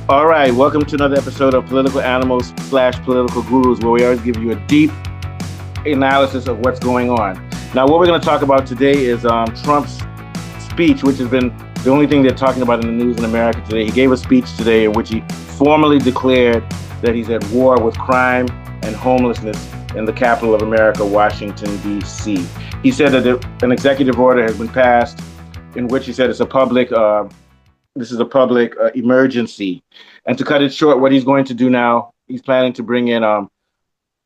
All right, welcome to another episode of Political Animals slash Political Gurus, where we always give you a deep analysis of what's going on. Now, what we're going to talk about today is Trump's speech, which has been the only thing they're talking about in the news in America today. He gave a speech today in which he formally declared that he's at war with crime and homelessness in the capital of America, Washington, D.C. He said that an executive order has been passed in which he said it's a public this is a public emergency. And to cut it short, what he's going to do now, he's planning to bring in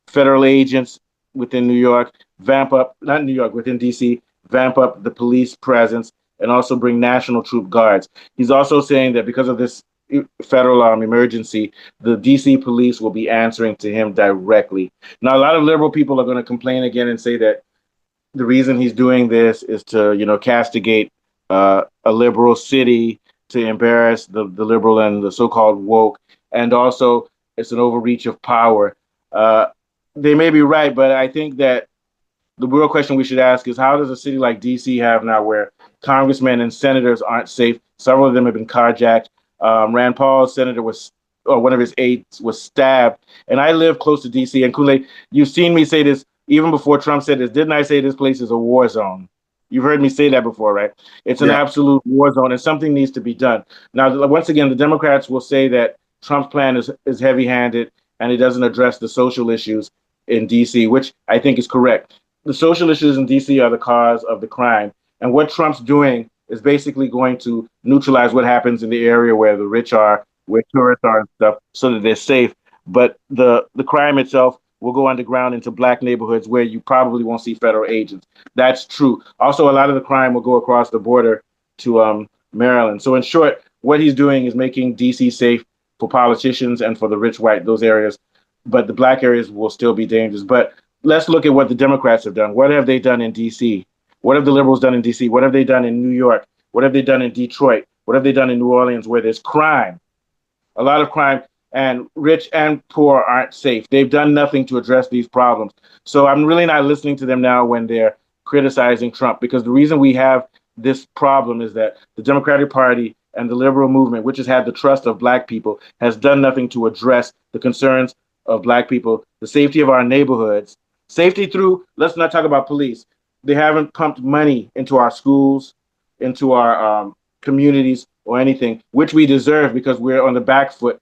federal agents within New York, vamp up, not New York, within DC, vamp up the police presence, and also bring national troop guards. He's also saying that because of this federal emergency, the DC police will be answering to him directly. Now, a lot of liberal people are going to complain again and say that the reason he's doing this is to, castigate a liberal city, to embarrass the liberal and the so-called woke, and also it's an overreach of power. Uh, they may be right, but I think that the real question we should ask is how does a city like DC have now where congressmen and senators aren't safe? Several of them have been carjacked. Rand Paul's senator was, or one of his aides was stabbed. And I live close to DC. And Kool-Aid, you've seen me say this even before Trump said this. Didn't I say this place is a war zone? You've heard me say that before, right? It's an Yeah. absolute war zone, and something needs to be done. Now, once again, the Democrats will say that Trump's plan is heavy-handed and it doesn't address the social issues in DC, which I think is correct. The social issues in DC are the cause of the crime, and what Trump's doing is basically going to neutralize what happens in the area where the rich are, where tourists are and stuff, so that they're safe. But the crime itself will go underground into black neighborhoods where you probably won't see federal agents. That's true. Also, a lot of the crime will go across the border to Maryland. So, in short, what he's doing is making DC safe for politicians and for the rich white, those areas. But the black areas will still be dangerous. But let's look at what the Democrats have done. What have they done in DC? What have the liberals done in DC? What have they done in New York? What have they done in Detroit? What have they done in New Orleans where there's crime? A lot of crime, and rich and poor aren't safe. They've done nothing to address these problems. So I'm really not listening to them now when they're criticizing Trump, because the reason we have this problem is that the Democratic Party and the liberal movement, which has had the trust of black people, has done nothing to address the concerns of black people, the safety of our neighborhoods, safety through, let's not talk about police. They haven't pumped money into our schools, into our communities or anything, which we deserve because we're on the back foot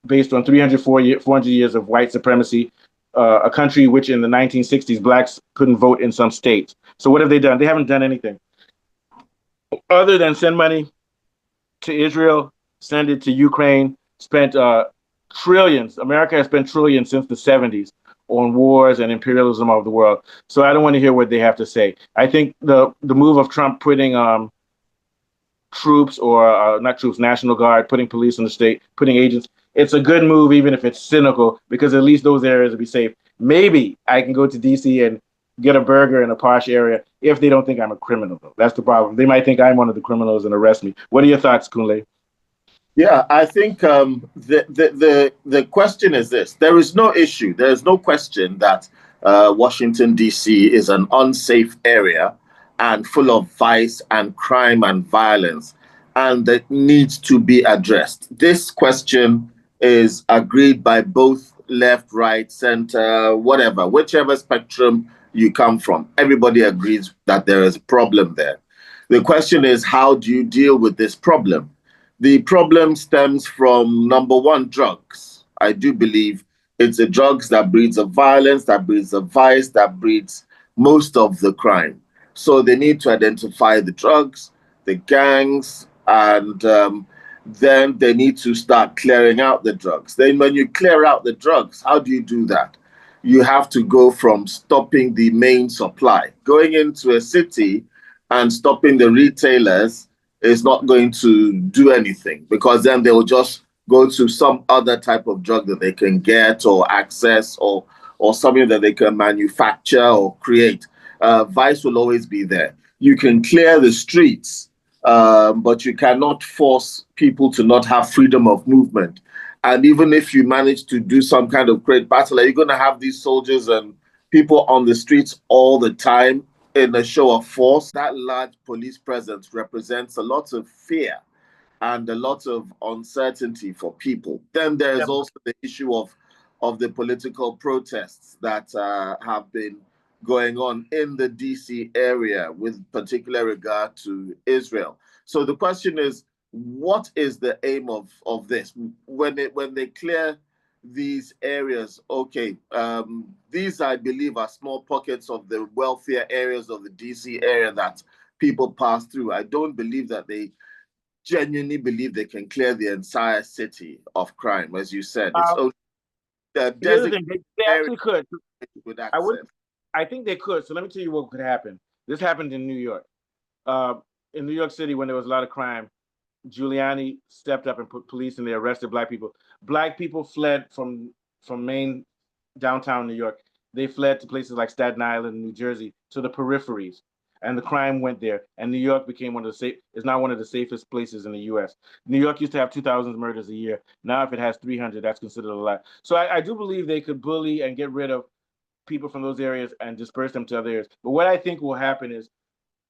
based on 400 years of white supremacy, a country which in the 1960s blacks couldn't vote in some states. So what have they done? They haven't done anything other than send money to Israel, send it to Ukraine, spent trillions. America has spent trillions since the 70s on wars and imperialism of the world. So I don't want to hear what they have to say. I think the move of Trump putting troops or not troops, National Guard, putting police in the state, putting agents. It's a good move, even if it's cynical, because at least those areas will be safe. Maybe I can go to DC and get a burger in a posh area if they don't think I'm a criminal, though. That's the problem. They might think I'm one of the criminals and arrest me. What are your thoughts, Kunle? Yeah, I think the question is this: there is no issue, there is no question that Washington D.C. is an unsafe area and full of vice and crime and violence, and that needs to be addressed. This question is agreed by both left, right, center, whatever, whichever spectrum you come from. Everybody agrees that there is a problem there. The question is, how do you deal with this problem? The problem stems from number one, drugs. I do believe it's the drugs that breeds the violence, that breeds the vice, that breeds most of the crime. So they need to identify the drugs, the gangs, and then they need to start clearing out the drugs. Then, when you clear out the drugs, how do you do that? You have to go from stopping the main supply. Going into a city and stopping the retailers is not going to do anything, because then they will just go to some other type of drug that they can get or access, or something that they can manufacture or create. Vice will always be there. You can clear the streets, but you cannot force people to not have freedom of movement. And even if you manage to do some kind of great battle, are you going to have these soldiers and people on the streets all the time in a show of force? That large police presence represents a lot of fear. and a lot of uncertainty for people. Then there's also the issue of the political protests that have been going on in the DC area with particular regard to Israel. So the question is, what is the aim of this? When they clear these areas, okay, these I believe are small pockets of the wealthier areas of the DC area that people pass through. I don't believe that they genuinely believe they can clear the entire city of crime. As you said, it's only the Here's the designated thing: they actually could. with I would. access. I think they could. So let me tell you what could happen. This happened in New York. Uh, in New York City, when there was a lot of crime, Giuliani stepped up and put police and they arrested black people. Black people fled from main downtown New York. They fled to places like Staten Island, New Jersey, to the peripheries, and the crime went there. And New York became one of the safe. Is now one of the safest places in the U.S. New York used to have 2,000 murders a year. Now, if it has 300, that's considered a lot. So I do believe they could bully and get rid of people from those areas and disperse them to other areas. But what I think will happen is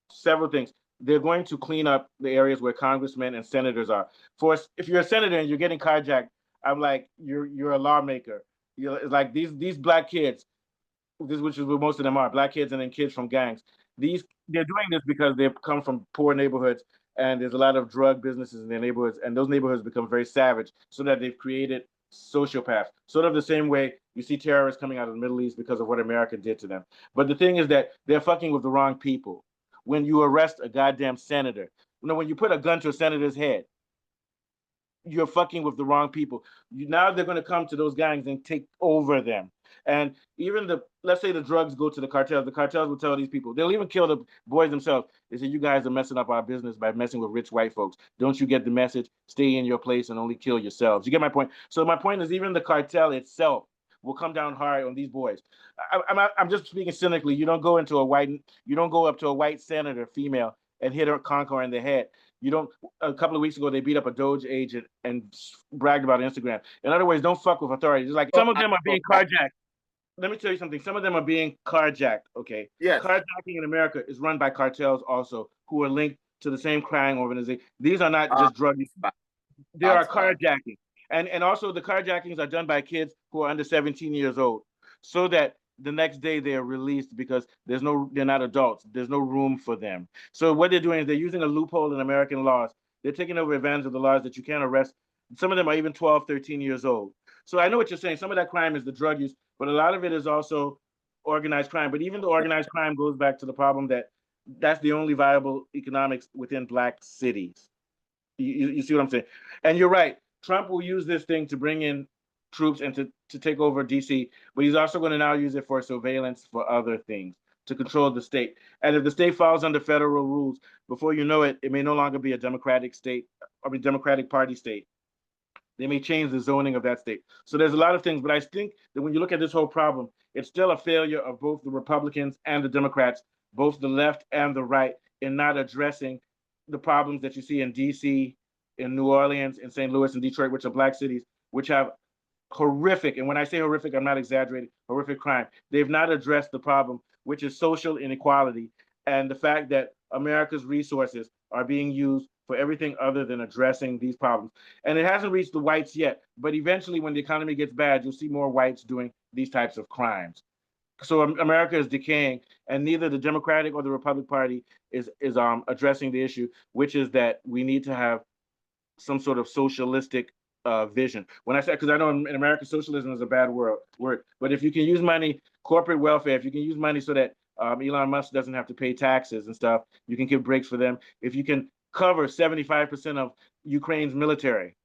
several things. They're going to clean up the areas where congressmen and senators are. For if you're a senator and you're getting carjacked, I'm like, you're a lawmaker. It's like these black kids, which is what most of them are, black kids and then kids from gangs. They're doing this because they come from poor neighborhoods and there's a lot of drug businesses in their neighborhoods, and those neighborhoods become very savage, so that they've created sociopaths. Sort of the same way you see terrorists coming out of the Middle East because of what America did to them. But the thing is that they're fucking with the wrong people. When you arrest a goddamn senator, when you put a gun to a senator's head, you're fucking with the wrong people. Now they're going to come to those gangs and take over them. And even let's say the drugs go to the cartels will tell these people, they'll even kill the boys themselves. They say, you guys are messing up our business by messing with rich white folks. Don't you get the message? Stay in your place and only kill yourselves. You get my point? So my point is, even the cartel itself will come down hard on these boys. I'm just speaking cynically. You don't go up to a white senator, female, and hit her conquer in the head. You don't. A couple of weeks ago, they beat up a Doge agent and bragged about Instagram. In other words, don't fuck with authorities. It's like some of them are being carjacked. Let me tell you something. Some of them are being carjacked. Okay. Yes. Carjacking in America is run by cartels also, who are linked to the same crime organization. These are not just drug. There are carjacking. And also the carjackings are done by kids who are under 17 years old, so that the next day they're released because they're not adults. There's no room for them. So what they're doing is they're using a loophole in American laws. They're taking over advantage of the laws that you can't arrest. Some of them are even 12, 13 years old. So I know what you're saying. Some of that crime is the drug use, but a lot of it is also organized crime. But even the organized crime goes back to the problem that that's the only viable economics within black cities. You see what I'm saying? And you're right. Trump will use this thing to bring in troops and to take over DC, but he's also going to now use it for surveillance for other things, to control the state. And if the state falls under federal rules, before you know it, it may no longer be a Democratic Party state. They may change the zoning of that state. So there's a lot of things, but I think that when you look at this whole problem, it's still a failure of both the Republicans and the Democrats, both the left and the right, in not addressing the problems that you see in DC, in New Orleans, in St. Louis, and Detroit, which are black cities, which have horrific, and when I say horrific, I'm not exaggerating, horrific crime. They've not addressed the problem, which is social inequality, and the fact that America's resources are being used for everything other than addressing these problems. And it hasn't reached the whites yet, but eventually when the economy gets bad, you'll see more whites doing these types of crimes. So America is decaying, and neither the Democratic or the Republican Party is addressing the issue, which is that we need to have some sort of socialistic vision. When I say, because I know in America socialism is a bad word, but if you can use money, corporate welfare, if you can use money so that Elon Musk doesn't have to pay taxes and stuff, you can give breaks for them. If you can cover 75% of Ukraine's military,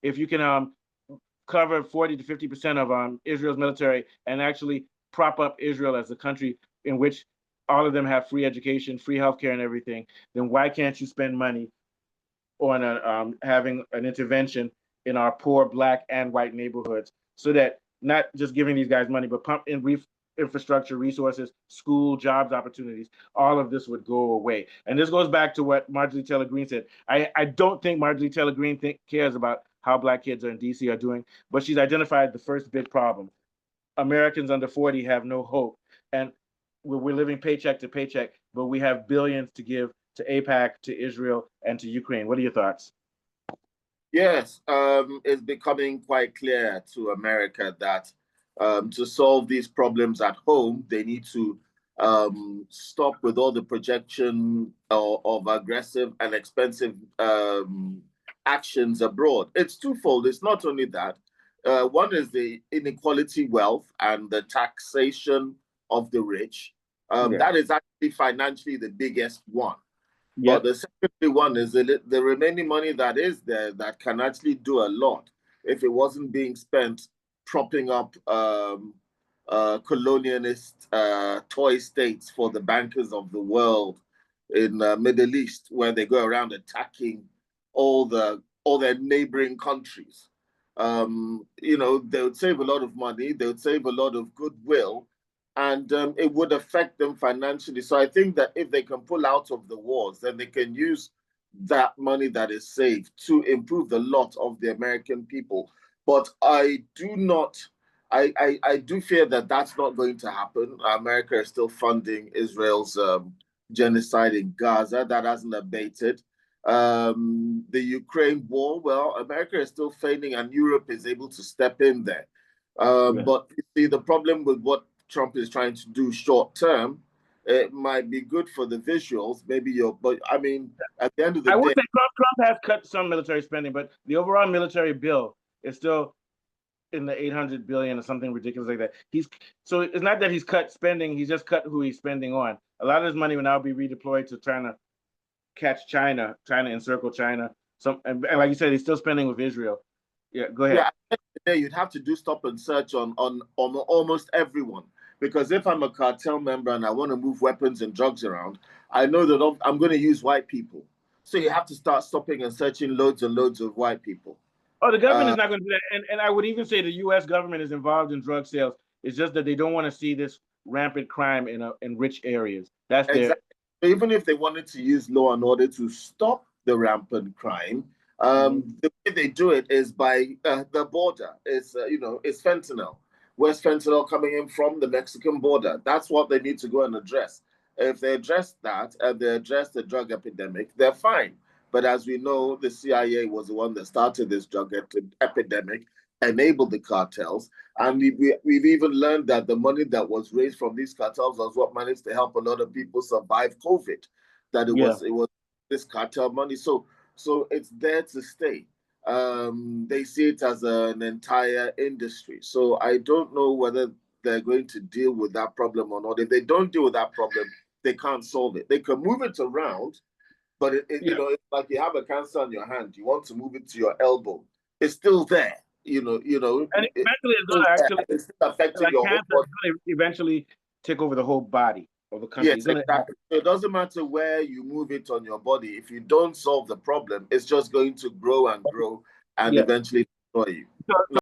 if you can cover 40 to 50% of Israel's military and actually prop up Israel as a country in which all of them have free education, free healthcare, and everything, then why can't you spend money on having an intervention in our poor black and white neighborhoods, so that not just giving these guys money, but pump in infrastructure, resources, school, jobs, opportunities, all of this would go away. And this goes back to what Marjorie Taylor Greene said. I don't think Marjorie Taylor Greene cares about how black kids in DC are doing, but she's identified the first big problem. Americans under 40 have no hope. And we're living paycheck to paycheck, but we have billions to give to AIPAC, to Israel, and to Ukraine. What are your thoughts? Yes, it's becoming quite clear to America that to solve these problems at home, they need to stop with all the projection of aggressive and expensive actions abroad. It's twofold. It's not only that. One is the inequality wealth and the taxation of the rich. Yeah. That is actually financially the biggest one. But Yep. the secondary one is the remaining money that is there that can actually do a lot if it wasn't being spent propping up colonialist toy states for the bankers of the world in the Middle East, where they go around attacking all their neighboring countries. They would save a lot of money, they would save a lot of goodwill, and it would affect them financially. So I think that if they can pull out of the wars, then they can use that money that is saved to improve the lot of the American people. But I do not. I do fear that that's not going to happen. America is still funding Israel's genocide in Gaza. That hasn't abated. The Ukraine war, well, America is still failing, and Europe is able to step in there. Yeah. But you see, the problem with what Trump is trying to do short term, it might be good for the visuals. But I mean, at the end of the I would day, say Trump has cut some military spending, but the overall military bill is still in the 800 billion or something ridiculous like that. So it's not that he's cut spending; he's just cut who he's spending on. A lot of his money will now be redeployed to trying to catch China, trying to encircle China. And like you said, he's still spending with Israel. Yeah, go ahead. yeah, at the end of the day, you'd have to do stop and search on almost everyone. Because if I'm a cartel member and I want to move weapons and drugs around, I know that I'm going to use white people. So you have to start stopping and searching loads and loads of white people. Oh, the government Uh, is not going to do that. And I would even say the U.S. government is involved in drug sales. It's just that they don't want to see this rampant crime in rich areas. That's their. exactly. Even if they wanted to use law and order to stop the rampant crime, Mhm. the way they do it is by the border. It's fentanyl. Where's fentanyl coming in from? The Mexican border. That's what they need to go and address. If they address that and they address the drug epidemic, they're fine. But as we know, the CIA was the one that started this drug epidemic, enabled the cartels, and we've even learned that the money that was raised from these cartels was what managed to help a lot of people survive COVID. That Yeah. it was this cartel money. So it's there to stay. They see it as an entire industry. So I don't know whether they're going to deal with that problem or not. If they don't deal with that problem, they can't solve it. They can move it around, but Yeah. it's like you have a cancer on your hand. You want to move it to your elbow. It's still there. And eventually, it's going Still to there. actually, It's still affecting like your cancer, whole body. it's going to eventually take over the whole body of the country. Yes, It's going to exactly. So it doesn't matter where you move it on your body. If you don't solve the problem, it's just going to grow and grow and Yeah. eventually destroy you. So